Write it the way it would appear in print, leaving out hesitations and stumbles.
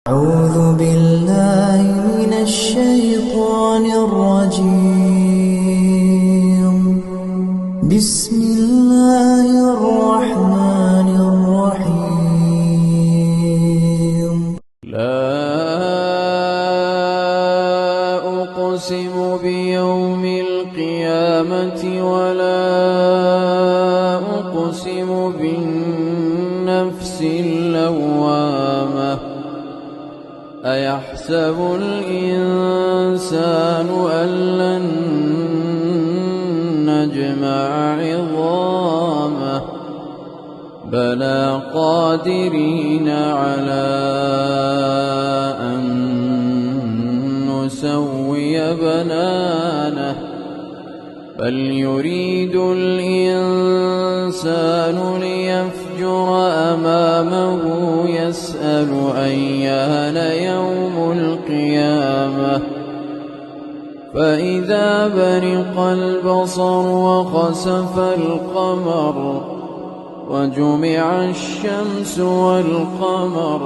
أعوذ بالله من الشيطان الرجيم. بسم الله الرحمن الرحيم. لا أقسم بيوم القيامة ولا أقسم بالنفس اللوامة أيحسب الإنسان أن لن نجمع عظامه بلى قادرين على أن نسوي بنانه بل يريد الإنسان ليفجر أمامه يسأل أيان يوم القيامة فإذا برق البصر وخسف القمر وجمع الشمس والقمر